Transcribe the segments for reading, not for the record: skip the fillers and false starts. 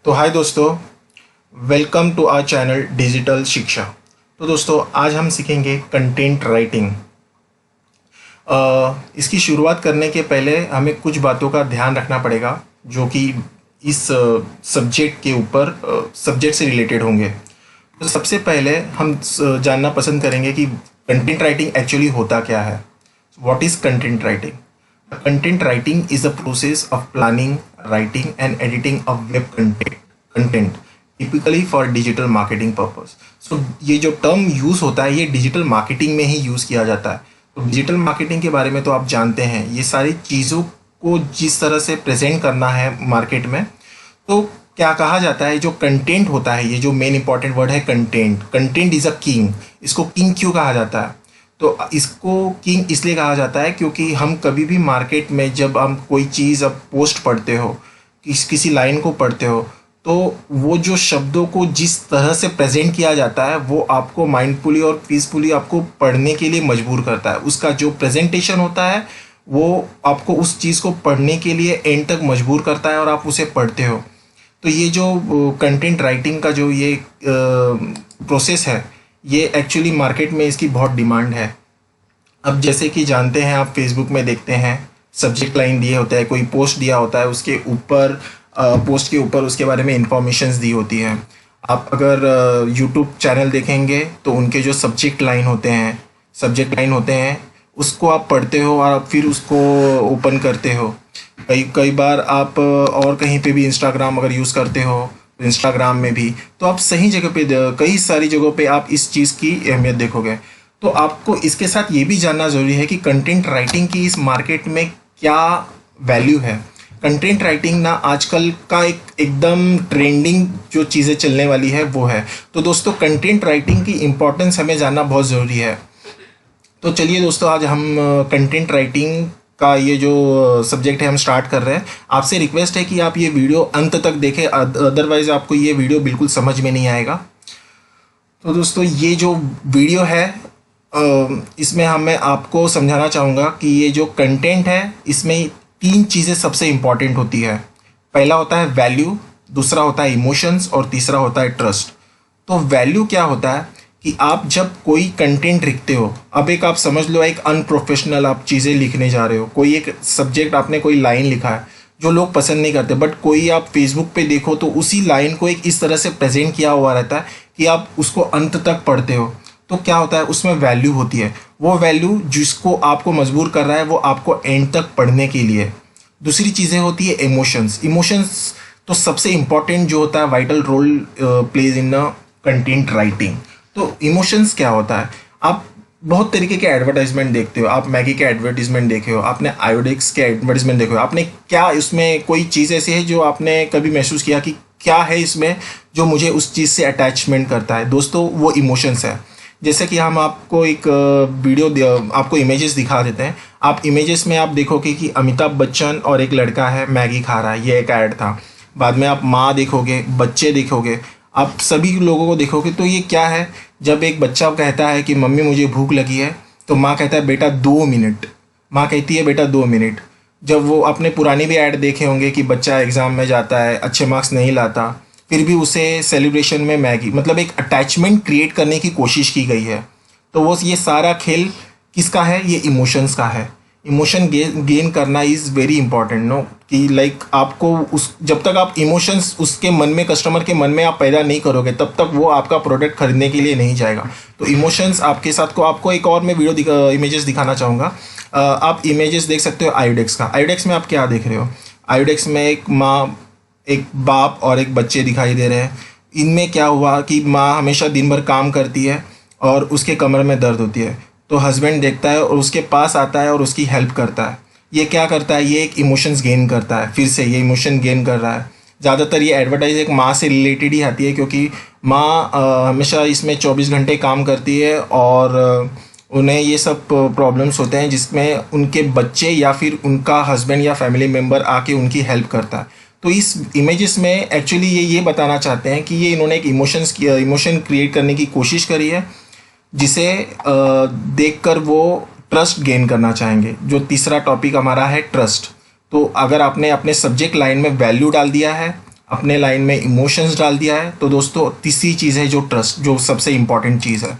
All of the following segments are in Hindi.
तो हाय दोस्तों, welcome to our channel digital Shiksha. तो दोस्तों आज हम सीखेंगे कंटेंट राइटिंग। इसकी शुरुआत करने के पहले हमें कुछ बातों का ध्यान रखना पड़ेगा जो कि इस सब्जेक्ट से रिलेटेड होंगे। तो सबसे पहले हम जानना पसंद करेंगे कि कंटेंट राइटिंग एक्चुअली होता क्या है। What is content writing? Content writing is a process of planning, writing and editing of web content typically for digital marketing purpose. So ये जो टर्म यूज़ होता है ये डिजिटल मार्केटिंग में ही यूज़ किया जाता है। तो डिजिटल मार्केटिंग के बारे में तो आप जानते हैं, ये सारी चीज़ों को जिस तरह से प्रेजेंट करना है मार्केट में, तो क्या कहा जाता है, जो कंटेंट होता है, ये जो मेन इंपॉर्टेंट वर्ड है content. Content is a king. इसको किंग क्यों कहा जाता है? तो इसको किंग इसलिए कहा जाता है क्योंकि हम कभी भी मार्केट में जब हम कोई चीज़ अब पोस्ट पढ़ते हो, किसी लाइन को पढ़ते हो, तो वो जो शब्दों को जिस तरह से प्रेजेंट किया जाता है वो आपको माइंडफुली और पीसफुली आपको पढ़ने के लिए मजबूर करता है। उसका जो प्रेजेंटेशन होता है वो आपको उस चीज़ को पढ़ने के लिए एंड तक मजबूर करता है और आप उसे पढ़ते हो। तो ये जो कंटेंट राइटिंग का जो ये प्रोसेस है, ये एक्चुअली मार्केट में इसकी बहुत डिमांड है। अब जैसे कि जानते हैं, आप फेसबुक में देखते हैं सब्जेक्ट लाइन दिए होता है, कोई पोस्ट दिया होता है, उसके ऊपर पोस्ट के ऊपर उसके बारे में इंफॉर्मेशंस दी होती हैं। आप अगर यूट्यूब चैनल देखेंगे तो उनके जो सब्जेक्ट लाइन होते हैं उसको आप पढ़ते हो और फिर उसको ओपन करते हो। कई बार आप और कहीं पे भी इंस्टाग्राम अगर यूज़ करते हो, इंस्टाग्राम में भी, तो आप सही जगह पे, कई सारी जगहों पे आप इस चीज़ की अहमियत देखोगे। तो आपको इसके साथ ये भी जानना ज़रूरी है कि कंटेंट राइटिंग की इस मार्केट में क्या वैल्यू है। कंटेंट राइटिंग ना आजकल का एकदम ट्रेंडिंग जो चीज़ें चलने वाली है वो है। तो दोस्तों कंटेंट राइटिंग की इम्पोर्टेंस हमें जानना बहुत ज़रूरी है। तो चलिए दोस्तों, आज हम कंटेंट राइटिंग का ये जो सब्जेक्ट है हम स्टार्ट कर रहे हैं। आपसे रिक्वेस्ट है कि आप ये वीडियो अंत तक देखें, अदरवाइज आपको ये वीडियो बिल्कुल समझ में नहीं आएगा। तो दोस्तों ये जो वीडियो है इसमें मैं आपको समझाना चाहूँगा कि ये जो कंटेंट है इसमें 3 चीज़ें सबसे इम्पॉर्टेंट होती है। पहला होता है वैल्यू, दूसरा होता है इमोशंस और तीसरा होता है ट्रस्ट। तो वैल्यू क्या होता है कि आप जब कोई कंटेंट लिखते हो, अब एक आप समझ लो एक अनप्रोफेशनल आप चीज़ें लिखने जा रहे हो, कोई एक सब्जेक्ट आपने कोई लाइन लिखा है जो लोग पसंद नहीं करते, बट कोई आप फेसबुक पे देखो तो उसी लाइन को एक इस तरह से प्रेजेंट किया हुआ रहता है कि आप उसको अंत तक पढ़ते हो। तो क्या होता है, उसमें वैल्यू होती है। वो वैल्यू जिसको आपको मजबूर कर रहा है वो आपको एंड तक पढ़ने के लिए। दूसरी चीज़ें होती है इमोशंस तो सबसे इम्पॉर्टेंट जो होता है, vital role plays in content writing. तो इमोशंस क्या होता है, आप बहुत तरीके के एडवर्टाइजमेंट देखते हो, आप मैगी के एडवर्टाइजमेंट देखे हो, आपने आयोडेक्स के एडवर्टाइजमेंट देखे हो, आपने क्या उसमें कोई चीज़ ऐसी है जो आपने कभी महसूस किया कि क्या है इसमें जो मुझे उस चीज़ से अटैचमेंट करता है? दोस्तों वो इमोशंस है। जैसे कि हम आपको एक आपको इमेजेस दिखा देते हैं। आप इमेजेस में आप देखोगे कि अमिताभ बच्चन और एक लड़का है, मैगी खा रहा है, ये एक ऐड था। बाद में आप माँ देखोगे, बच्चे देखोगे, आप सभी लोगों को देखोगे। तो ये क्या है, जब एक बच्चा कहता है कि मम्मी मुझे भूख लगी है, तो माँ कहता है बेटा 2 मिनट, माँ कहती है बेटा 2 मिनट। जब वो अपने पुरानी भी ऐड देखे होंगे कि बच्चा एग्ज़ाम में जाता है, अच्छे मार्क्स नहीं लाता, फिर भी उसे सेलिब्रेशन में मैगी, मतलब एक अटैचमेंट क्रिएट करने की कोशिश की गई है। तो वो ये सारा खेल किसका है? ये इमोशंस का है। इमोशन गेन करना इज़ वेरी इंपॉर्टेंट, नो, कि लाइक आपको उस जब तक आप इमोशंस उसके मन में, कस्टमर के मन में आप पैदा नहीं करोगे तब तक वो आपका प्रोडक्ट खरीदने के लिए नहीं जाएगा। तो इमोशंस आपके साथ को, आपको एक और मैं इमेजेस दिखाना चाहूँगा। आप इमेजेस देख सकते हो आयोडेक्स का। आयोडेक्स में आप क्या देख रहे हो? आयोडेक्स में एक माँ, एक बाप और एक बच्चे दिखाई दे रहे हैं। इनमें क्या हुआ कि माँ हमेशा दिन भर काम करती है और उसके कमर में दर्द होती है, तो हस्बैंड देखता है और उसके पास आता है और उसकी हेल्प करता है। ये क्या करता है? ये एक इमोशंस गेन करता है, फिर से ये इमोशन गेन कर रहा है। ज़्यादातर ये एडवर्टाइज एक माँ से रिलेटेड ही आती है क्योंकि माँ हमेशा इसमें 24 घंटे काम करती है और उन्हें ये सब प्रॉब्लम्स होते हैं जिसमें उनके बच्चे या फिर उनका हस्बैंड या फैमिली मेम्बर आके उनकी हेल्प करता है। तो इस इमेजेस में एक्चुअली ये बताना चाहते हैं कि ये इन्होंने एक इमोशन क्रिएट करने की कोशिश करी है जिसे देखकर वो ट्रस्ट गेन करना चाहेंगे। जो तीसरा टॉपिक हमारा है ट्रस्ट। तो अगर आपने अपने सब्जेक्ट लाइन में वैल्यू डाल दिया है अपने लाइन में इमोशंस डाल दिया है। तो दोस्तों तीसरी चीज़ है जो ट्रस्ट, जो सबसे इम्पॉर्टेंट चीज़ है।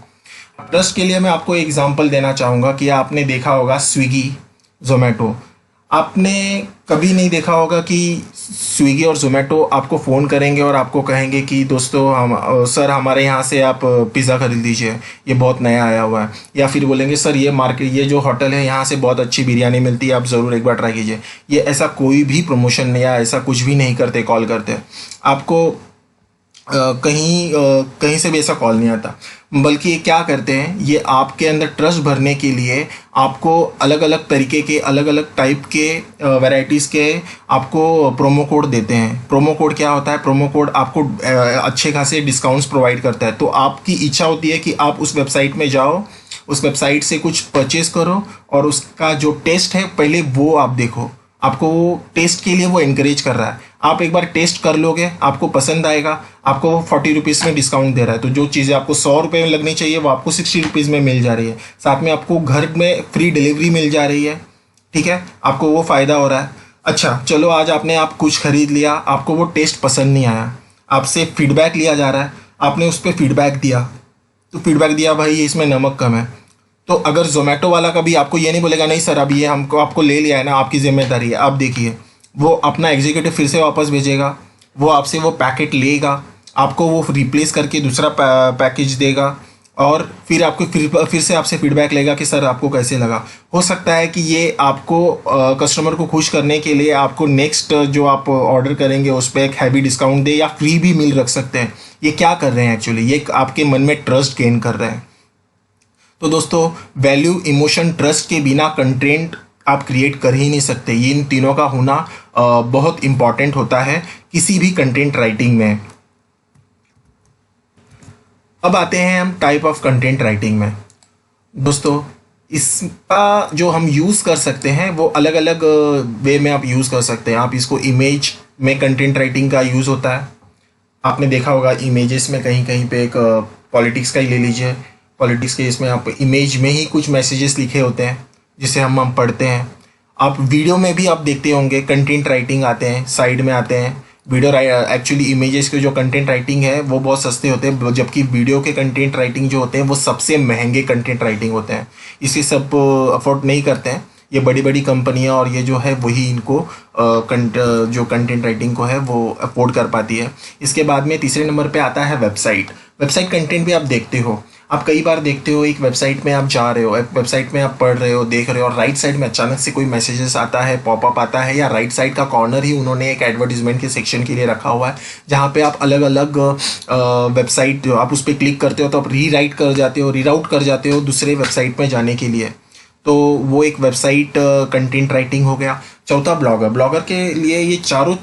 ट्रस्ट के लिए मैं आपको एग्जांपल देना चाहूँगा कि आपने देखा होगा स्विगी, जोमेटो। आपने कभी नहीं देखा होगा कि स्विगी और जोमेटो आपको फ़ोन करेंगे और आपको कहेंगे कि दोस्तों हम सर हमारे यहाँ से आप पिज़्ज़ा खरीद लीजिए, ये बहुत नया आया हुआ है। या फिर बोलेंगे सर ये मार्केट, ये जो होटल है यहाँ से बहुत अच्छी बिरयानी मिलती है, आप ज़रूर एक बार ट्राई कीजिए। ये ऐसा कोई भी प्रमोशन या ऐसा कुछ भी नहीं करते, कॉल करते आपको कहीं से भी ऐसा कॉल नहीं आता। बल्कि ये क्या करते हैं, ये आपके अंदर ट्रस्ट भरने के लिए आपको अलग अलग तरीके के, अलग अलग टाइप के वैरायटीज़ के आपको प्रोमो कोड देते हैं। प्रोमो कोड क्या होता है? प्रोमो कोड आपको अच्छे खासे डिस्काउंट्स प्रोवाइड करता है। तो आपकी इच्छा होती है कि आप उस वेबसाइट में जाओ, उस वेबसाइट से कुछ परचेज़ करो और उसका जो टेस्ट है पहले वो आप देखो। आपको वो टेस्ट के लिए वो इनकरेज कर रहा है। आप एक बार टेस्ट कर लोगे, आपको पसंद आएगा, आपको वो 40 रुपीज़ में डिस्काउंट दे रहा है। तो जो चीज़ें आपको 100 रुपये में लगनी चाहिए वो आपको 60 रुपीज़ में मिल जा रही है। साथ में आपको घर में फ्री डिलीवरी मिल जा रही है। ठीक है, आपको वो फ़ायदा हो रहा है। अच्छा चलो, आज आपने आप कुछ खरीद लिया, आपको वो टेस्ट पसंद नहीं आया, आपसे फीडबैक लिया जा रहा है, आपने उस पर फीडबैक दिया। तो फीडबैक दिया भाई इसमें नमक कम है। तो अगर जोमेटो वाला कभी आपको ये नहीं बोलेगा नहीं सर अब ये हमको आपको ले लिया है ना, आपकी जिम्मेदारी है, आप देखिए, वो अपना एग्जीक्यूटिव फिर से वापस भेजेगा, वो आपसे वो पैकेट लेगा, आपको वो रिप्लेस करके दूसरा पैकेज देगा और फिर आपको फिर से आपसे फीडबैक लेगा कि सर आपको कैसे लगा। हो सकता है कि ये आपको कस्टमर को खुश करने के लिए आपको नेक्स्ट जो आप ऑर्डर करेंगे उस पर एक हैवी डिस्काउंट दे या फ्री भी मील रख सकते हैं। ये क्या कर रहे हैं एक्चुअली, ये आपके मन में ट्रस्ट गेन कर रहे हैं। तो दोस्तों वैल्यू, इमोशन, ट्रस्ट के बिना कंटेंट आप क्रिएट कर ही नहीं सकते। ये इन तीनों का होना बहुत इंपॉर्टेंट होता है किसी भी कंटेंट राइटिंग में। अब आते हैं हम टाइप ऑफ कंटेंट राइटिंग में। दोस्तों इसका जो हम यूज़ कर सकते हैं वो अलग अलग वे में आप यूज़ कर सकते हैं। आप इसको इमेज में कंटेंट राइटिंग का यूज़ होता है। आपने देखा होगा इमेजेस में कहीं कहीं पे एक पॉलिटिक्स का ही ले लीजिए, पॉलिटिक्स के इसमें आप इमेज में ही कुछ मैसेजेस लिखे होते हैं जिसे हम पढ़ते हैं। आप वीडियो में भी आप देखते होंगे कंटेंट राइटिंग आते हैं, साइड में आते हैं वीडियो। एक्चुअली इमेजेस के जो कंटेंट राइटिंग है वो बहुत सस्ते होते हैं, जबकि वीडियो के कंटेंट राइटिंग जो होते हैं वो सबसे महंगे कंटेंट राइटिंग होते हैं। इसे सब अफोर्ड नहीं करते हैं, ये बड़ी बड़ी कंपनियां और ये जो है वही इनको जो कंटेंट राइटिंग को है वो अफोर्ड कर पाती है। इसके बाद में तीसरे नंबर पे आता है वेबसाइट। वेबसाइट कंटेंट भी आप देखते हो, आप कई बार देखते हो एक वेबसाइट में आप जा रहे हो, एक वेबसाइट में आप पढ़ रहे हो, देख रहे हो और राइट साइड में अचानक से कोई मैसेजेस आता है, पॉपअप आता है, या राइट साइड का कॉर्नर ही उन्होंने एक एडवर्टीजमेंट के सेक्शन के लिए रखा हुआ है जहाँ पे आप अलग अलग वेबसाइट आप उस पर क्लिक करते हो तो आप रीराइट कर जाते हो, रीराउट कर जाते हो दूसरे वेबसाइट में जाने के लिए। तो वो एक वेबसाइट कंटेंट राइटिंग हो गया। चौथा ब्लॉगर। ब्लॉगर के लिए ये चारों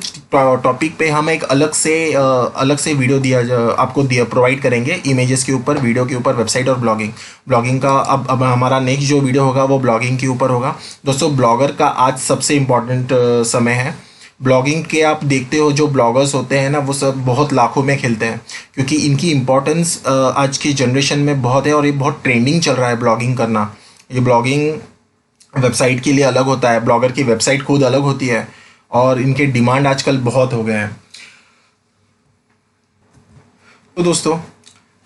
टॉपिक पे हम एक अलग से वीडियो आपको प्रोवाइड करेंगे, इमेजेस के ऊपर, वीडियो के ऊपर, वेबसाइट और ब्लॉगिंग का अब हमारा नेक्स्ट जो वीडियो होगा वो ब्लॉगिंग के ऊपर होगा। दोस्तों ब्लॉगर का आज सबसे इम्पॉर्टेंट समय है। ब्लॉगिंग के आप देखते हो जो ब्लॉगर्स होते हैं ना वो सब बहुत लाखों में खेलते हैं क्योंकि इनकी इम्पोर्टेंस आज की जनरेशन में बहुत है और ये बहुत ट्रेंडिंग चल रहा है ब्लॉगिंग करना। ये ब्लॉगिंग वेबसाइट के लिए अलग होता है, ब्लॉगर की वेबसाइट खुद अलग होती है और इनके डिमांड आजकल बहुत हो गए हैं। तो दोस्तों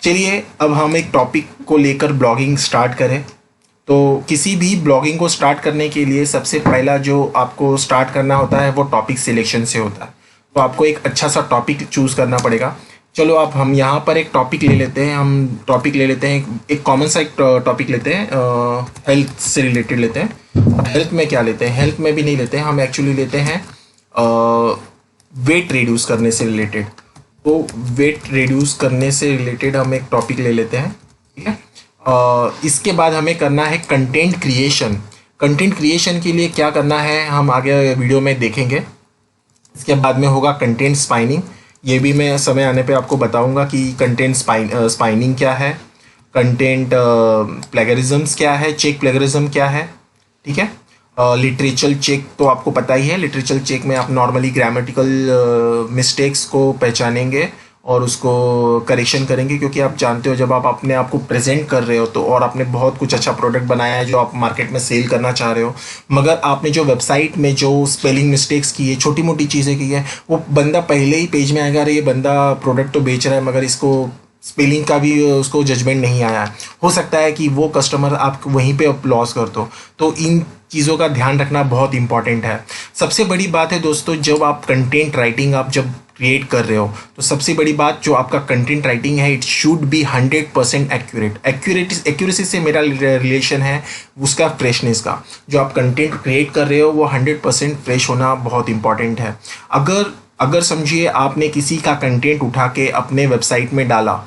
चलिए अब हम एक टॉपिक को लेकर ब्लॉगिंग स्टार्ट करें। तो किसी भी ब्लॉगिंग को स्टार्ट करने के लिए सबसे पहला जो आपको स्टार्ट करना होता है वो टॉपिक सिलेक्शन से होता है। तो आपको एक अच्छा सा टॉपिक चूज़ करना पड़ेगा। चलो अब हम यहाँ पर एक टॉपिक ले लेते हैं, एक कॉमन सा एक टॉपिक लेते हैं, हेल्थ से रिलेटेड लेते हैं। हेल्थ में क्या लेते हैं, हेल्थ में भी नहीं लेते हैं, हम एक्चुअली लेते हैं वेट रिड्यूस करने से रिलेटेड। तो वेट रिड्यूस करने से रिलेटेड हम एक टॉपिक ले लेते हैं, ठीक है। इसके बाद हमें करना है कंटेंट क्रिएशन। कंटेंट क्रिएशन के लिए क्या करना है हम आगे वीडियो में देखेंगे। इसके बाद में होगा कंटेंट स्पाइनिंग। ये भी मैं समय आने पे आपको बताऊंगा कि कंटेंट स्पाइनिंग क्या है, कंटेंट प्लेगरिज्म्स क्या है, चेक प्लेगरिज्म क्या है, ठीक है। लिटरेचर चेक तो आपको पता ही है, लिटरेचर चेक में आप नॉर्मली ग्रामेटिकल मिस्टेक्स को पहचानेंगे और उसको करेक्शन करेंगे, क्योंकि आप जानते हो जब आप अपने आप को प्रेजेंट कर रहे हो तो और आपने बहुत कुछ अच्छा प्रोडक्ट बनाया है जो आप मार्केट में सेल करना चाह रहे हो, मगर आपने जो वेबसाइट में जो स्पेलिंग मिस्टेक्स की है, छोटी मोटी चीज़ें की है, वो बंदा पहले ही पेज में आएगा, अरे ये बंदा प्रोडक्ट तो बेच रहा है मगर इसको स्पेलिंग का भी उसको जजमेंट नहीं आया है, हो सकता है कि वो कस्टमर आप वहीं पे लॉस कर दो। तो इन चीज़ों का ध्यान रखना बहुत इंपॉर्टेंट है। सबसे बड़ी बात है दोस्तों, जब आप कंटेंट राइटिंग आप जब क्रिएट कर रहे हो तो सबसे बड़ी बात जो आपका कंटेंट राइटिंग है, इट शुड बी 100% एक्यूरेसी से मेरा रिलेशन है उसका फ्रेशनेस का। जो आप कंटेंट क्रिएट कर रहे हो वो 100% फ्रेश होना बहुत इंपॉर्टेंट है। अगर समझिए आपने किसी का कंटेंट उठा के अपने वेबसाइट में डाला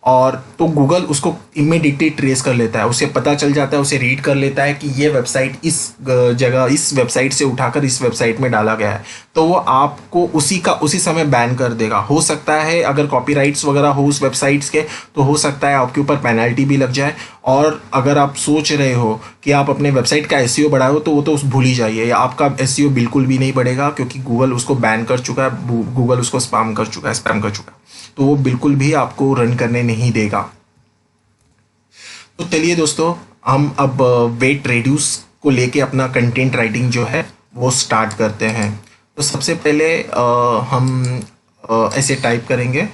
और तो गूगल उसको इमीडिएटली ट्रेस कर लेता है, उसे पता चल जाता है, उसे रीड कर लेता है कि ये वेबसाइट इस जगह इस वेबसाइट से उठाकर इस वेबसाइट में डाला गया है, तो वो आपको उसी समय बैन कर देगा। हो सकता है अगर कॉपीराइट्स वगैरह हो उस वेबसाइट्स के तो हो सकता है आपके ऊपर पेनल्टी भी लग जाए। और अगर आप सोच रहे हो कि आप अपने वेबसाइट का एसईओ बढ़ाओ तो वो तो भूल ही जाइए, या आपका एसईओ बिल्कुल भी नहीं बढ़ेगा, क्योंकि गूगल उसको बैन कर चुका है, गूगल उसको स्पैम कर चुका है, तो वो बिल्कुल भी आपको रन करने नहीं देगा। तो चलिए दोस्तों, हम अब वेट रिड्यूस को लेके अपना कंटेंट राइटिंग जो है वो स्टार्ट करते हैं। तो सबसे पहले हम ऐसे टाइप करेंगे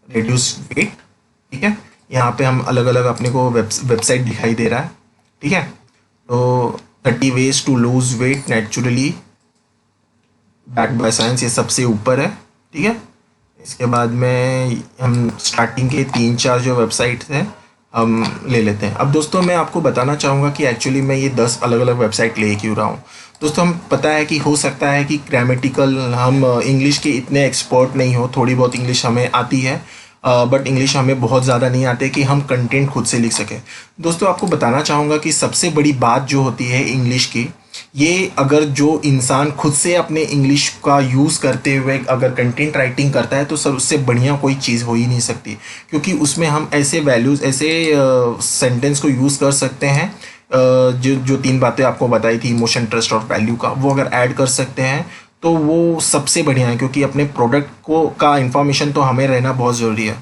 रिड्यूस वेट, ठीक है। यहाँ पे हम अलग अलग अपने को वेबसाइट दिखाई दे रहा है, ठीक है। तो 30 ways to lose weight naturally backed by science, ये सबसे ऊपर है, ठीक है। इसके बाद में हम स्टार्टिंग के 3-4 जो वेबसाइट्स हैं हम ले लेते हैं। अब दोस्तों मैं आपको बताना चाहूँगा कि एक्चुअली मैं ये 10 अलग अलग वेबसाइट ले क्यों रहा हूँ। दोस्तों हम पता है कि हो सकता है कि ग्रामेटिकल हम इंग्लिश के इतने एक्सपर्ट नहीं हो, थोड़ी बहुत इंग्लिश हमें आती है बट इंग्लिश हमें बहुत ज़्यादा नहीं आते कि हम कंटेंट खुद से लिख सकें। दोस्तों आपको बताना चाहूँगा कि सबसे बड़ी बात जो होती है इंग्लिश की, ये अगर जो इंसान खुद से अपने इंग्लिश का यूज़ करते हुए अगर कंटेंट राइटिंग करता है तो सर उससे बढ़िया कोई चीज़ हो ही नहीं सकती, क्योंकि उसमें हम ऐसे वैल्यूज़ ऐसे सेंटेंस को यूज़ कर सकते हैं जो 3 बातें आपको बताई थी, इमोशन, ट्रस्ट और वैल्यू का, वो अगर ऐड कर सकते हैं तो वो सबसे बढ़िया है, क्योंकि अपने प्रोडक्ट को का इंफॉर्मेशन तो हमें रहना बहुत ज़रूरी है।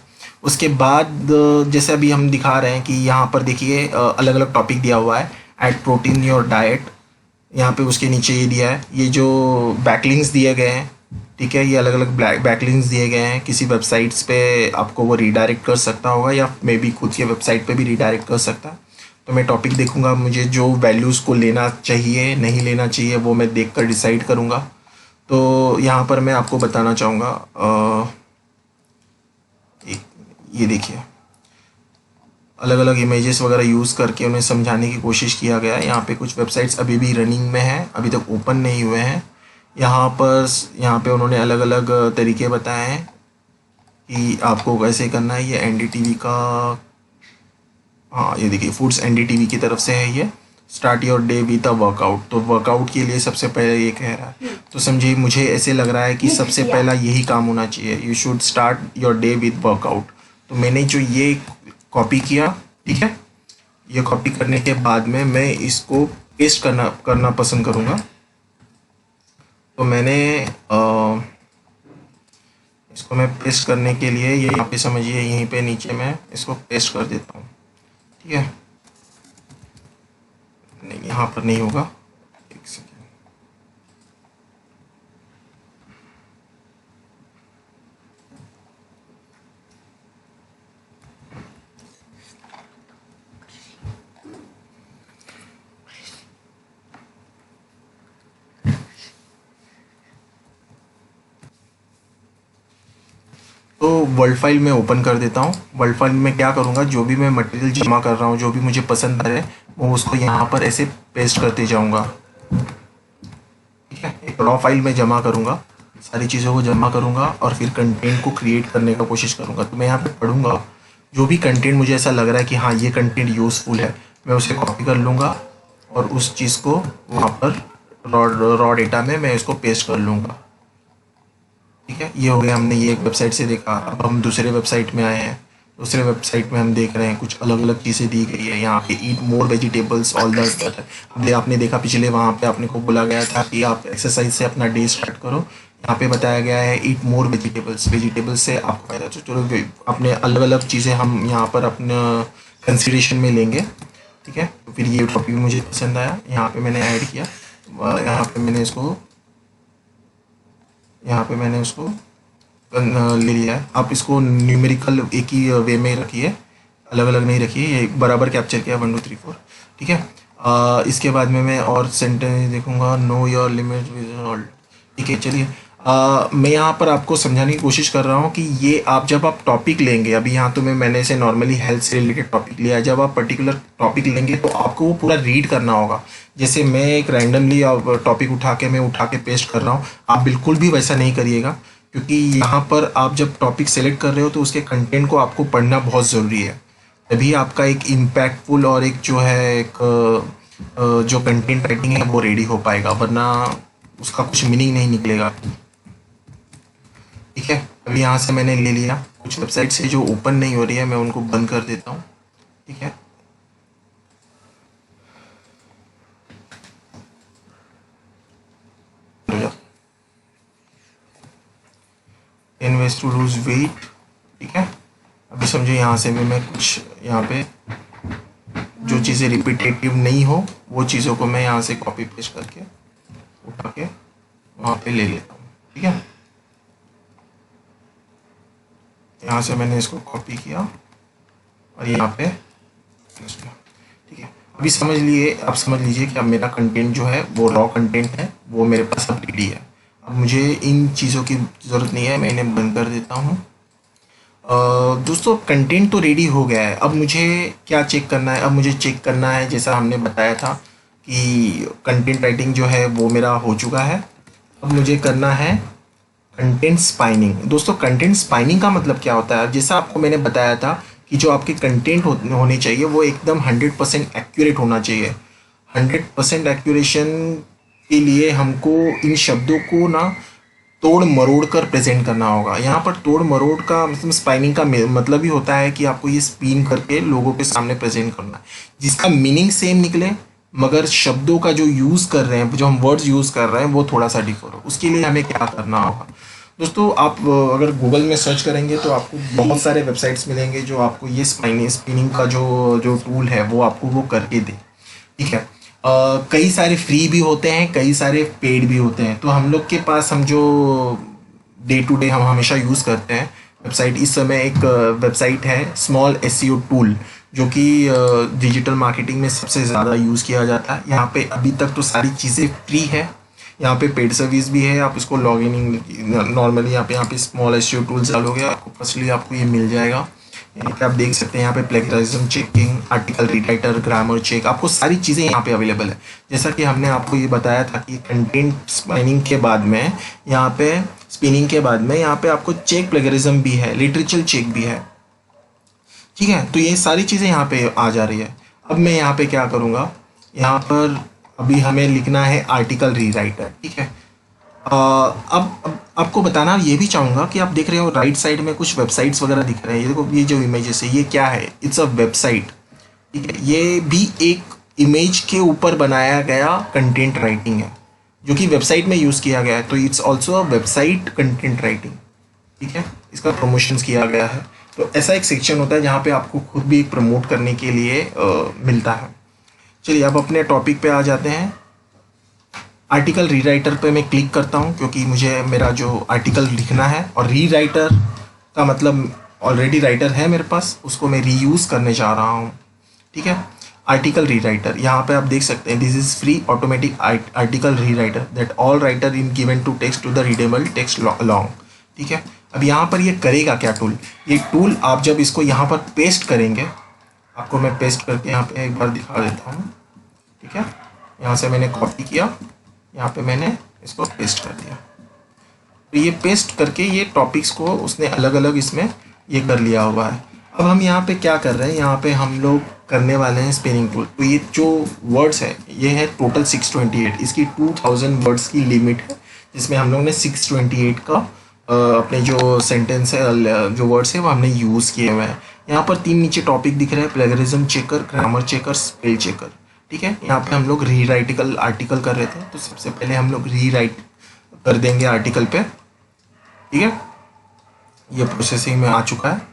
उसके बाद जैसे अभी हम दिखा रहे हैं कि यहाँ पर देखिए अलग अलग टॉपिक दिया हुआ है, ऐड प्रोटीन योर डाइट, यहाँ पे उसके नीचे ये दिया है, ये जो बैकलिंक्स दिए गए हैं, ठीक है, ये अलग अलग बैकलिंक्स दिए गए हैं, किसी वेबसाइट्स पे आपको वो रीडायरेक्ट कर सकता होगा या मे बी खुद के वेबसाइट पे भी रीडायरेक्ट कर सकता है। तो मैं टॉपिक देखूंगा, मुझे जो वैल्यूज़ को लेना चाहिए नहीं लेना चाहिए वो मैं देख कर डिसाइड करूँगा। तो यहाँ पर मैं आपको बताना चाहूँगा, ये देखिए अलग अलग इमेजेस वगैरह यूज़ करके उन्हें समझाने की कोशिश किया गया है। यहाँ पे कुछ वेबसाइट्स अभी भी रनिंग में हैं, अभी तक ओपन नहीं हुए हैं। यहाँ पे उन्होंने अलग अलग तरीके बताए हैं कि आपको कैसे करना है। ये एनडीटीवी का, हाँ ये देखिए फूड्स एनडीटीवी की तरफ से है ये, start your day with a workout. तो वर्कआउट के लिए सबसे पहले ये कह रहा है, तो समझिए मुझे ऐसे लग रहा है कि सबसे पहला यही काम होना चाहिए, you should start your day with workout. तो मैंने जो ये कॉपी किया, ठीक है, ये कॉपी करने के बाद में मैं इसको पेस्ट करना पसंद करूँगा। तो मैंने इसको मैं पेस्ट करने के लिए ये यहाँ पे समझिए यहीं पे नीचे मैं इसको पेस्ट कर देता हूँ, ठीक है। नहीं यहाँ पर नहीं होगा, एक सेकेंड। तो वर्ल्ड फाइल में ओपन कर देता हूँ। वर्ल्ड फाइल में क्या करूँगा, जो भी मैं मटेरियल जमा कर रहा हूँ, जो भी मुझे पसंद आ रहा है वो उसको यहाँ पर ऐसे पेस्ट करते जाऊँगा, ठीक है। एक रॉ फाइल में जमा करूँगा, सारी चीज़ों को जमा करूँगा और फिर कंटेंट को क्रिएट करने का कोशिश करूँगा। तो मैं यहाँ पे पढ़ूँगा, जो भी कंटेंट मुझे ऐसा लग रहा है कि हाँ ये कंटेंट यूज़फुल है, मैं उसे कॉपी कर लूँगा और उस चीज़ को वहाँ पर रॉ डेटा में मैं इसको पेस्ट कर लूँगा, ठीक है। ये हो गया, हमने ये एक वेबसाइट से देखा। अब हम दूसरे वेबसाइट में आए हैं। दूसरे वेबसाइट में हम देख रहे हैं कुछ अलग अलग चीज़ें दी गई है। यहाँ पे ईट मोर वेजिटेबल्स ऑल द, आपने देखा पिछले वहाँ पे आपने को बोला गया था कि आप एक्सरसाइज से अपना डे स्टार्ट करो। यहाँ पे बताया गया है ईट मोर वेजिटेबल्स। वेजिटेबल्स से आपको फायदा, तो चलो अपने अलग अलग चीज़ें हम यहाँ पर अपने कंसिडरेशन में लेंगे, ठीक है। तो फिर ये टॉपिक मुझे पसंद आया, यहाँ पे मैंने ऐड किया, यहाँ पे मैंने उसको ले लिया है। आप इसको न्यूमेरिकल एक ही वे में रखिए, अलग अलग नहीं रखिए, ये बराबर कैप्चर किया 1 2 3 4, ठीक है। इसके बाद में मैं और सेंटेंस देखूंगा, know your limit with all, ठीक है। चलिए मैं यहाँ पर आपको समझाने की कोशिश कर रहा हूँ कि ये आप जब आप टॉपिक लेंगे, अभी यहाँ तो मैंने इसे नॉर्मली हेल्थ से रिलेटेड टॉपिक लिया है, जब आप पर्टिकुलर टॉपिक लेंगे तो आपको वो पूरा रीड करना होगा। जैसे मैं एक रैंडमली टॉपिक उठा के पेस्ट कर रहा हूँ, आप बिल्कुल भी वैसा नहीं करिएगा, क्योंकि यहाँ पर आप जब टॉपिक सेलेक्ट कर रहे हो तो उसके कंटेंट को आपको पढ़ना बहुत ज़रूरी है, तभी आपका एक इम्पैक्टफुल और एक जो है एक जो कंटेंट राइटिंग है वो रेडी हो पाएगा, वरना उसका कुछ मीनिंग नहीं निकलेगा, ठीक है। अभी यहाँ से मैंने ले लिया, कुछ वेबसाइट से जो ओपन नहीं हो रही है मैं उनको बंद कर देता हूँ, ठीक है। इन्वेस्ट टू लूज वेट, ठीक है। अभी समझो यहाँ से भी मैं कुछ यहाँ पे जो चीज़ें रिपीटेटिव नहीं हो वो चीज़ों को मैं यहाँ से कॉपी पेस्ट करके उठा के वहाँ पे ले लेता हूँ, ठीक है। यहाँ से मैंने इसको कॉपी किया और यहाँ पे पेस्ट किया, ठीक है। अभी आप समझ लीजिए कि अब मेरा कंटेंट जो है वो रॉ कंटेंट है, वो मेरे पास अब रेडी है। अब मुझे इन चीज़ों की ज़रूरत नहीं है, मैं इन्हें बंद कर देता हूँ। दोस्तों कंटेंट तो रेडी हो गया है, अब मुझे क्या चेक करना है? अब मुझे चेक करना है, जैसा हमने बताया था कि कंटेंट राइटिंग जो है वो मेरा हो चुका है। अब मुझे करना है कंटेंट स्पाइनिंग। दोस्तों कंटेंट स्पाइनिंग का मतलब क्या होता है? जैसा आपको मैंने बताया था कि जो आपके कंटेंट होने चाहिए वो एकदम 100% एक्यूरेट होना चाहिए। 100% एक्यूरेशन के लिए हमको इन शब्दों को ना तोड़ मरोड़ कर प्रेजेंट करना होगा। यहाँ पर तोड़ मरोड़ का मतलब स्पाइनिंग का मतलब ही होता है कि आपको ये स्पिन करके लोगों के सामने प्रेजेंट करना है, जिसका मीनिंग सेम निकले मगर शब्दों का जो यूज़ कर रहे हैं, जो हम वर्ड्स यूज़ कर रहे हैं वो थोड़ा सा डिफर हो। उसके लिए हमें क्या करना होगा दोस्तों? आप अगर गूगल में सर्च करेंगे तो आपको बहुत सारे वेबसाइट्स मिलेंगे जो आपको ये स्पिनिंग का जो टूल है वो आपको वो करके दे, ठीक है। कई सारे फ्री भी होते हैं, कई सारे पेड भी होते हैं। तो हम लोग के पास हम जो डे टू डे हम हमेशा यूज़ करते हैं वेबसाइट, इस समय एक वेबसाइट है स्मॉल एसईओ टूल, जो कि डिजिटल मार्केटिंग में सबसे ज़्यादा यूज़ किया जाता है। यहाँ पे अभी तक तो सारी चीज़ें फ्री है, यहाँ पे पेड सर्विस भी है। आप इसको लॉग इन नॉर्मली यहाँ पे स्मॉल एसईओ टूल्स डालोगे आपको फर्स्टली आपको ये मिल जाएगा। यहाँ पे आप देख सकते हैं यहाँ पे plagiarism checking, article rewriter, grammar check, आपको सारी चीज़ें यहाँ पे अवेलेबल है। जैसा कि हमने आपको ये बताया था कि कंटेंट स्पाइनिंग के बाद में यहाँ पे स्पिनिंग के बाद में यहाँ पे आपको चेक प्लेगरिज्म भी है, लिटरेचर चेक भी है, ठीक है। तो ये सारी चीज़ें यहाँ पे आ जा रही है। अब मैं यहाँ पे क्या करूँगा, यहाँ पर अभी हमें लिखना है आर्टिकल रीराइटर, ठीक है। अब आपको बताना ये भी चाहूँगा कि आप देख रहे हो राइट साइड में कुछ वेबसाइट्स वगैरह दिख रहे हैं, ये देखो ये जो इमेजेस है ये क्या है? इट्स अ वेबसाइट, ठीक है। ये भी एक इमेज के ऊपर बनाया गया कंटेंट राइटिंग है जो कि वेबसाइट में यूज़ किया गया है, तो it's also a website content writing, ठीक है। इसका प्रमोशंस किया गया है, तो ऐसा एक सेक्शन होता है जहाँ पे आपको खुद भी प्रमोट करने के लिए मिलता है। चलिए अब अपने टॉपिक पे आ जाते हैं। आर्टिकल रीराइटर पे मैं क्लिक करता हूँ क्योंकि मुझे मेरा जो आर्टिकल लिखना है, और रीराइटर का मतलब ऑलरेडी राइटर है मेरे पास, उसको मैं रीयूज़ करने जा रहा हूँ, ठीक है। आर्टिकल रीराइटर यहाँ पे आप देख सकते हैं, this is free automatic article rewriter that all writer in given to text to the readable text long, ठीक है। अब यहाँ पर ये करेगा क्या टूल? ये टूल आप जब इसको यहाँ पर पेस्ट करेंगे, आपको मैं पेस्ट करके यहाँ पे एक बार दिखा देता हूँ, ठीक है। यहाँ से मैंने कॉपी किया, यहाँ पे मैंने इसको पेस्ट कर दिया, तो ये पेस्ट करके ये टॉपिक्स को उसने अलग अलग इसमें ये कर लिया हुआ है। अब हम यहाँ पे क्या कर रहे हैं, यहाँ पे हम लोग करने वाले हैं स्पिनिंग टूल। तो ये जो वर्ड्स है ये है टोटल 628, इसकी 2000 वर्ड्स की लिमिट है, जिसमें हम लोग ने 628 का अपने जो सेंटेंस है, जो वर्ड्स है वो हमने यूज़ किए हुए हैं। यहाँ पर 3 नीचे टॉपिक दिख रहे हैं, plagiarism checker, grammar checker, spell checker, ठीक है। यहाँ पे हम लोग रीराइटिकल आर्टिकल कर रहे थे, तो सबसे पहले हम लोग रीराइट कर देंगे आर्टिकल पे, ठीक है। ये प्रोसेसिंग में आ चुका है।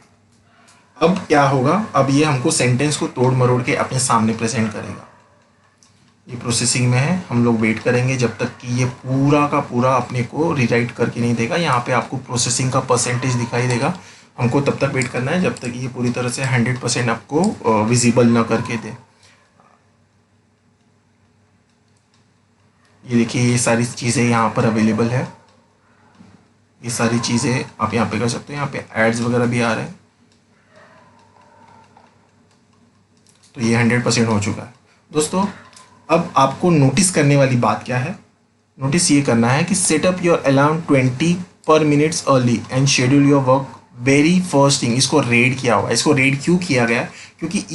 अब क्या होगा, अब ये हमको सेंटेंस को तोड़ मरोड़ के अपने सामने प्रेजेंट करेगा। ये प्रोसेसिंग में है, हम लोग वेट करेंगे जब तक कि ये पूरा का पूरा अपने को रीराइट करके नहीं देगा। यहाँ पे आपको प्रोसेसिंग का परसेंटेज दिखाई देगा, हमको तब तक वेट करना है जब तक ये पूरी तरह से 100% आपको विजिबल ना करके दे। ये देखिए, ये सारी चीज़ें यहाँ पर अवेलेबल है, ये सारी चीज़ें आप यहाँ पे कर सकते हो। यहाँ पे एड्स वगैरह भी आ रहे हैं, तो ये 100% हो चुका है दोस्तों। अब आपको नोटिस करने वाली बात क्या है, नोटिस ये करना है कि सेटअप योर अलार्म 20 पर minutes early and schedule your work very first thing. इसको रेड किया हुआ है, इसको रेड क्यों किया गया है, क्योंकि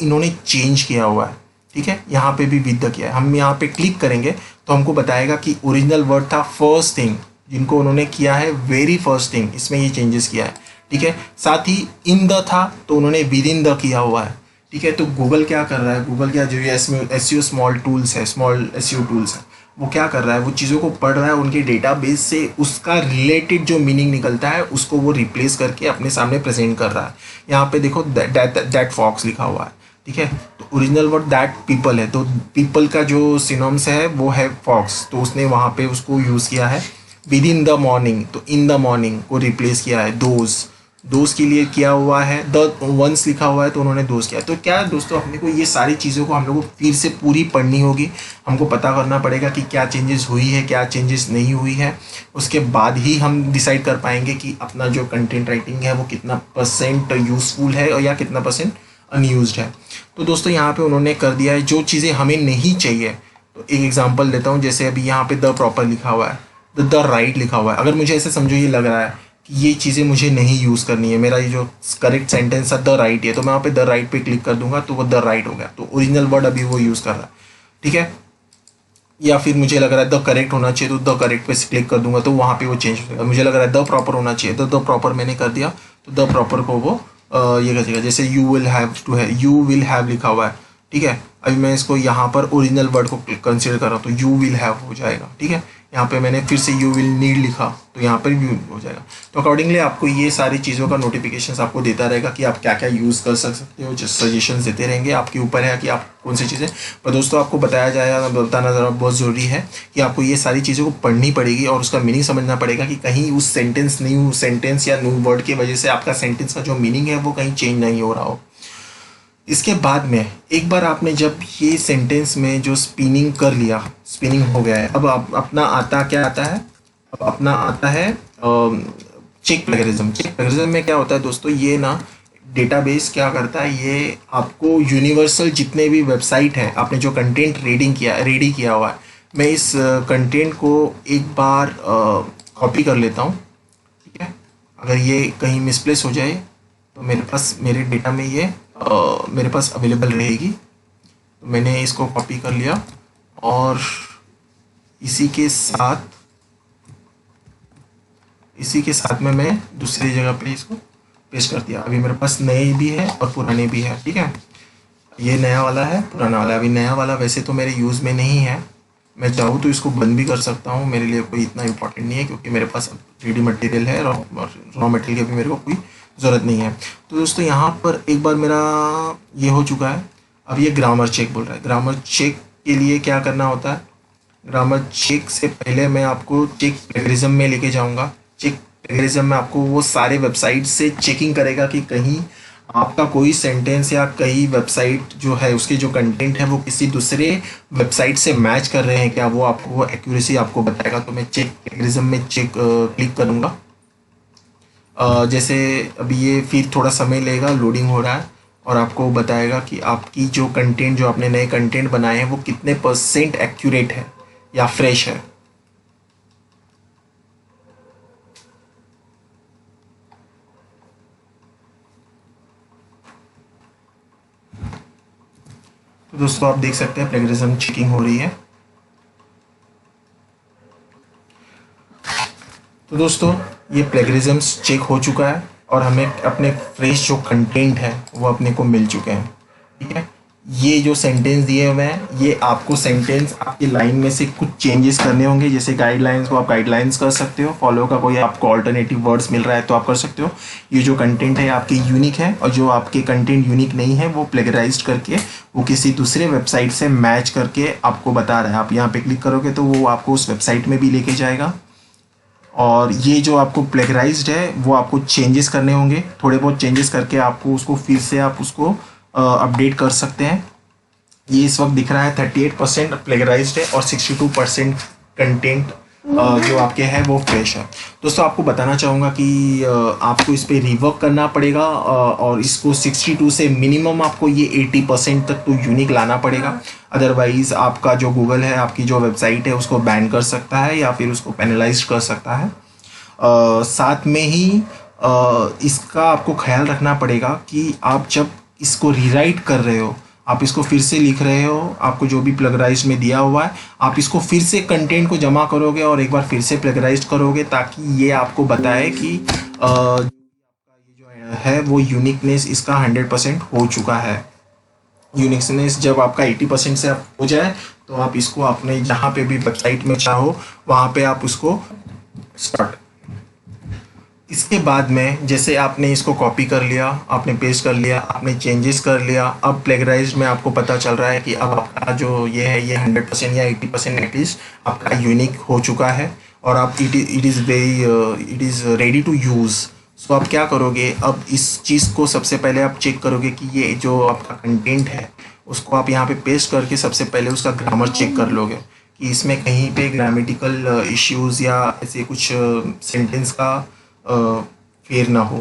इन्होंने चेंज किया हुआ है, ठीक है। यहाँ पे भी विद द किया है, हम यहाँ पे क्लिक करेंगे तो हमको बताएगा कि ओरिजिनल वर्ड था फर्स्ट थिंग, जिनको उन्होंने किया है वेरी फर्स्ट थिंग, इसमें ये चेंजेस किया है, ठीक है। साथ ही इन द था तो उन्होंने विद इन द किया हुआ है, ठीक है। तो गूगल क्या कर रहा है, गूगल क्या जो ये एसईओ स्मॉल टूल्स है, स्मॉल एसईओ टूल्स है, वो क्या कर रहा है, वो चीज़ों को पढ़ रहा है, उनके डेटाबेस से उसका रिलेटेड जो मीनिंग निकलता है उसको वो रिप्लेस करके अपने सामने प्रेजेंट कर रहा है। यहाँ पे देखो दैट फॉक्स लिखा हुआ है, ठीक है। तो ओरिजिनल वर्ड दैट पीपल है, तो पीपल का जो सिनोनिम्स है वो है फॉक्स, तो उसने वहाँ पे उसको यूज़ किया है। विद इन द मॉर्निंग, तो इन द मॉर्निंग को रिप्लेस किया है दोस्त के लिए किया हुआ है, द वंस लिखा हुआ है तो उन्होंने दोस्त किया। तो क्या दोस्तों, अपने को ये सारी चीज़ों को हम लोग को फिर से पूरी पढ़नी होगी, हमको पता करना पड़ेगा कि क्या चेंजेस हुई है, क्या चेंजेस नहीं हुई है। उसके बाद ही हम डिसाइड कर पाएंगे कि अपना जो कंटेंट राइटिंग है वो कितना परसेंट यूज़फुल है और या कितना परसेंट अनयूज्ड है। तो दोस्तों यहाँ पे उन्होंने कर दिया है जो चीज़ें हमें नहीं चाहिए। तो एक एग्जांपल देता हूँ, जैसे अभी यहाँ पे द प्रॉपर लिखा हुआ है, द राइट लिखा हुआ है। अगर मुझे ऐसे समझो ये लग रहा है कि ये चीज़ें मुझे नहीं यूज़ करनी है, मेरा ये जो करेक्ट सेंटेंस है द राइट है, तो मैं वहाँ पे द राइट पे क्लिक कर दूंगा तो वो द राइट हो गया, तो ओरिजिनल वर्ड अभी वो यूज़ कर रहा है, ठीक है। या फिर मुझे लग रहा है द करेक्ट होना चाहिए तो द करेक्ट पे क्लिक कर दूंगा तो वहाँ पे वो चेंज हो जाएगा। मुझे लग रहा है द प्रॉपर होना चाहिए तो द प्रॉपर मैंने कर दिया तो द प्रॉपर को वो ये कर देगा। जैसे यू विल हैव टू है, यू विल हैव लिखा हुआ है, ठीक है। अभी मैं इसको यहाँ पर ओरिजिनल वर्ड को कंसिडर कर रहा हूँ तो यू विल हैव हो जाएगा, ठीक है। यहाँ पे मैंने फिर से यू विल नीड लिखा तो यहाँ पर यू हो जाएगा। तो अकॉर्डिंगली आपको ये सारी चीज़ों का नोटिफिकेशंस आपको देता रहेगा कि आप क्या क्या यूज़ कर सकते हो, जस्ट सजेशंस देते रहेंगे, आपके ऊपर है कि आप कौन सी चीज़ें। पर दोस्तों आपको बताया जाएगा, बताना ज़रा बहुत ज़रूरी है कि आपको ये सारी चीज़ों को पढ़नी पड़ेगी और उसका मीनिंग समझना पड़ेगा कि कहीं उस न्यू सेंटेंस या न्यू वर्ड की वजह से आपका सेंटेंस का जो मीनिंग है वो कहीं चेंज नहीं हो रहा हो। इसके बाद में एक बार आपने जब ये सेंटेंस में जो स्पिनिंग कर लिया, स्पिनिंग हो गया है, अब आप अपना आता क्या आता है, अब अपना आता है चेक प्लेगरिज्म। चेक प्लेगरिज्म में क्या होता है दोस्तों, ये ना डेटाबेस क्या करता है, ये आपको यूनिवर्सल जितने भी वेबसाइट है, आपने जो कंटेंट रेडी किया हुआ है, मैं इस कंटेंट को एक बार कॉपी कर लेता हूँ, ठीक है। अगर ये कहीं मिसप्लेस हो जाए तो मेरे पास मेरे डेटा में ये मेरे पास अवेलेबल रहेगी। तो मैंने इसको कॉपी कर लिया और इसी के साथ में मैं दूसरी जगह पे इसको पेस्ट कर दिया। अभी मेरे पास नए भी है और पुराने भी है, ठीक है। ये नया वाला है, पुराना वाला है। अभी नया वाला वैसे तो मेरे यूज़ में नहीं है, मैं चाहूँ तो इसको बंद भी कर सकता हूँ, मेरे लिए कोई इतना इम्पोर्टेंट नहीं है क्योंकि मेरे पास रेडी मटेरियल है और रॉ मटेरियल की भी मेरे को कोई ज़रूरत नहीं है। तो दोस्तों यहाँ पर एक बार मेरा ये हो चुका है। अब ये ग्रामर चेक बोल रहा है। ग्रामर चेक के लिए क्या करना होता है, ग्रामर चेक से पहले मैं आपको चेक प्लेगरिज्म में लेके जाऊँगा। चेक प्लेगरिज्म में आपको वो सारे वेबसाइट से चेकिंग करेगा कि कहीं आपका कोई सेंटेंस या कई वेबसाइट जो है उसके जो कंटेंट है वो किसी दूसरे वेबसाइट से मैच कर रहे हैं क्या, वो आपको वो एक्यूरेसी आपको बताएगा। तो मैं चेक प्लेगरिज्म में क्लिक करूँगा। जैसे अभी ये फिर थोड़ा समय लेगा, लोडिंग हो रहा है और आपको बताएगा कि आपकी जो कंटेंट, जो आपने नए कंटेंट बनाए हैं वो कितने % एक्यूरेट है या फ्रेश है। तो दोस्तों आप देख सकते हैं प्लेगरिज्म चेकिंग हो रही है। तो दोस्तों ये प्लेगरिज्म चेक हो चुका है और हमें अपने फ्रेश जो कंटेंट है वो अपने को मिल चुके हैं, ठीक है। ये जो सेंटेंस दिए हुए हैं, ये आपको सेंटेंस आपकी लाइन में से कुछ चेंजेस करने होंगे। जैसे गाइडलाइंस को आप गाइडलाइंस कर सकते हो, फॉलो का कोई आपको ऑल्टरनेटिव वर्ड्स मिल रहा है तो आप कर सकते हो। ये जो कंटेंट है आपके यूनिक है, और जो आपके कंटेंट यूनिक नहीं है वो प्लेगराइज करके वो किसी दूसरे वेबसाइट से मैच करके आपको बता रहा है। आप यहाँ पे क्लिक करोगे तो वो आपको उस वेबसाइट में भी लेके जाएगा। और ये जो आपको प्लेगराइज्ड है वो आपको चेंजेस करने होंगे, थोड़े बहुत चेंजेस करके आपको उसको फिर से आप उसको अपडेट कर सकते हैं। ये इस वक्त दिख रहा है 38% प्लेगराइज्ड है और 62% कंटेंट जो आपके है वो फ्रेश है। दोस्तों आपको बताना चाहूँगा कि आपको इस पर रिवर्क करना पड़ेगा, और इसको 62 से मिनिमम आपको ये 80% तक तो यूनिक लाना पड़ेगा। अदरवाइज़ आपका जो गूगल है, आपकी जो वेबसाइट है उसको बैन कर सकता है या फिर उसको पेनलाइज कर सकता है। साथ में ही इसका आपको ख्याल रखना पड़ेगा कि आप जब इसको रीराइट कर रहे हो, आप इसको फिर से लिख रहे हो, आपको जो भी प्लगराइज में दिया हुआ है आप इसको फिर से कंटेंट को जमा करोगे और एक बार फिर से प्लगराइज करोगे, ताकि ये आपको बताए कि ये जो है वो यूनिकनेस इसका 100% हो चुका है। यूनिकनेस जब आपका 80% से आप हो जाए तो आप इसको अपने जहाँ पे भी वेबसाइट में चाहो वहाँ पे आप उसको स्टार्ट। इसके बाद में जैसे आपने इसको कॉपी कर लिया, आपने पेस्ट कर लिया, आपने चेंजेस कर लिया, अब प्लेगराइज्ड में आपको पता चल रहा है कि अब आपका जो ये है ये 100% या 80% एटलीस्ट आपका यूनिक हो चुका है, और आप it is ready to use. So आप क्या करोगे, अब इस चीज़ को सबसे पहले आप चेक करोगे कि ये जो आपका कंटेंट है उसको आप यहाँ पे पेस्ट करके सबसे पहले उसका ग्रामर चेक कर लोगे कि इसमें कहीं पे ग्रामेटिकल इश्यूज़ या ऐसे कुछ सेंटेंस का फेर ना हो।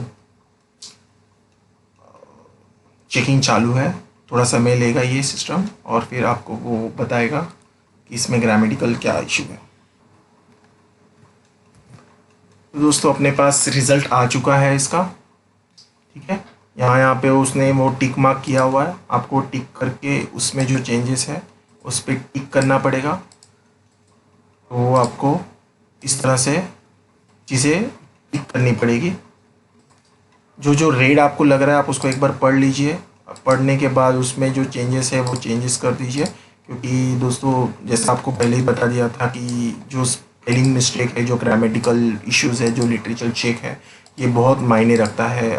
चेकिंग चालू है, थोड़ा समय लेगा ये सिस्टम, और फिर आपको वो बताएगा कि इसमें ग्रामेटिकल क्या इशू है। तो दोस्तों अपने पास रिज़ल्ट आ चुका है इसका, ठीक है। यहाँ पे उसने वो टिक मार्क किया हुआ है, आपको टिक करके उसमें जो चेंजेस है उस पर टिक करना पड़ेगा। तो वो आपको इस तरह से चीज़ें टिक करनी पड़ेगी। जो जो रेड आपको लग रहा है आप उसको एक बार पढ़ लीजिए, पढ़ने के बाद उसमें जो चेंजेस है वो चेंजेस कर दीजिए। क्योंकि दोस्तों जैसा आपको पहले ही बता दिया था कि जो स्पेलिंग मिस्टेक है, जो ग्रामेटिकल इश्यूज़ है, जो लिटरेचर चेक है, ये बहुत मायने रखता है।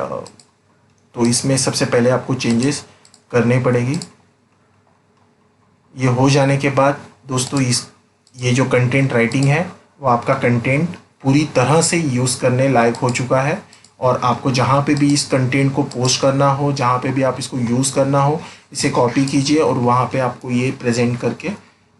तो इसमें सबसे पहले आपको चेंजेस करने पड़ेगी। ये हो जाने के बाद दोस्तों ये जो कंटेंट राइटिंग है वो आपका कंटेंट पूरी तरह से यूज़ करने लायक हो चुका है, और आपको जहाँ पे भी इस कंटेंट को पोस्ट करना हो, जहाँ पे भी आप इसको यूज़ करना हो, इसे कॉपी कीजिए और वहाँ पे आपको ये प्रेजेंट करके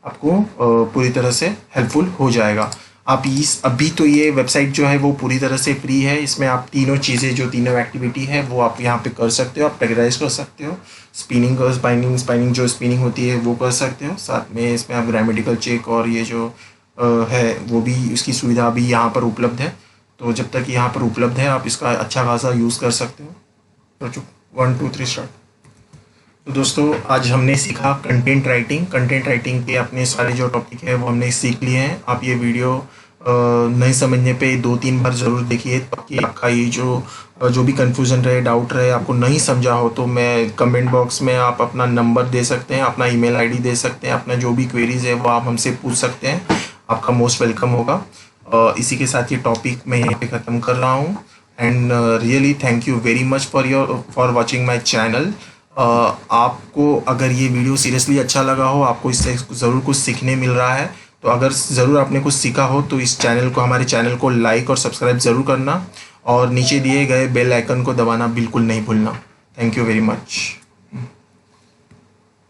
आपको पूरी तरह से हेल्पफुल हो जाएगा। आप अभी तो ये वेबसाइट जो है वो पूरी तरह से फ्री है। इसमें आप तीनों चीज़ें, जो तीनों एक्टिविटी है वो आप यहाँ पे कर सकते हो। आप प्लेगराइज कर सकते हो, स्पिनिंग और स्पाइनिंग जो स्पिनिंग होती है वो कर सकते हो। साथ में इसमें आप ग्रामेटिकल चेक और ये जो है वो भी, उसकी सुविधा भी यहाँ पर उपलब्ध है। तो जब तक यहाँ पर उपलब्ध है आप इसका अच्छा खासा यूज़ कर सकते हो। तो 1 2 3 स्टार्ट। तो दोस्तों आज हमने सीखा कंटेंट राइटिंग। कंटेंट राइटिंग के अपने सारे जो टॉपिक है वो हमने सीख लिए हैं। आप ये वीडियो नहीं समझने पे 2-3 बार ज़रूर देखिए, ताकि आपका ये जो भी कन्फ्यूज़न रहे, डाउट रहे, आपको नहीं समझा हो तो मैं कमेंट बॉक्स में आप अपना नंबर दे सकते हैं, अपना ईमेल आईडी दे सकते हैं, अपना जो भी क्वेरीज़ है वो आप हमसे पूछ सकते हैं। आपका मोस्ट वेलकम होगा। इसी के साथ ये टॉपिक मैं यहाँ पे ख़त्म कर रहा हूँ। And really thank you very much for watching my channel. आपको अगर ये वीडियो सीरियसली अच्छा लगा हो, आपको इससे ज़रूर कुछ सीखने मिल रहा है, तो अगर ज़रूर आपने कुछ सीखा हो तो इस चैनल को, हमारे चैनल को लाइक और सब्सक्राइब ज़रूर करना, और नीचे दिए गए बेल आइकन को दबाना बिल्कुल नहीं भूलना। Thank you very much.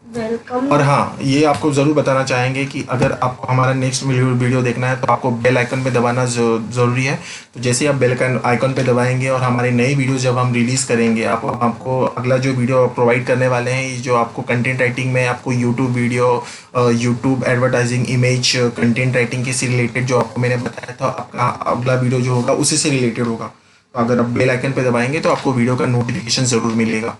Welcome. और हाँ, ये आपको ज़रूर बताना चाहेंगे कि अगर आपको हमारा नेक्स्ट वीडियो देखना है तो आपको बेल आइकन पे दबाना ज़रूरी है। तो जैसे आप बेल आइकन पे दबाएंगे और हमारे नए वीडियो जब हम रिलीज़ करेंगे, आपको अगला जो वीडियो प्रोवाइड करने वाले हैं, जो आपको कंटेंट राइटिंग में आपको YouTube video, YouTube advertising, image content writing के से रिलेटेड जो आपको मैंने बताया था, आपका अगला वीडियो जो होगा उसी से रिलेटेड होगा। तो अगर आप बेल आइकन पे दबाएंगे तो आपको वीडियो का नोटिफिकेशन ज़रूर मिलेगा।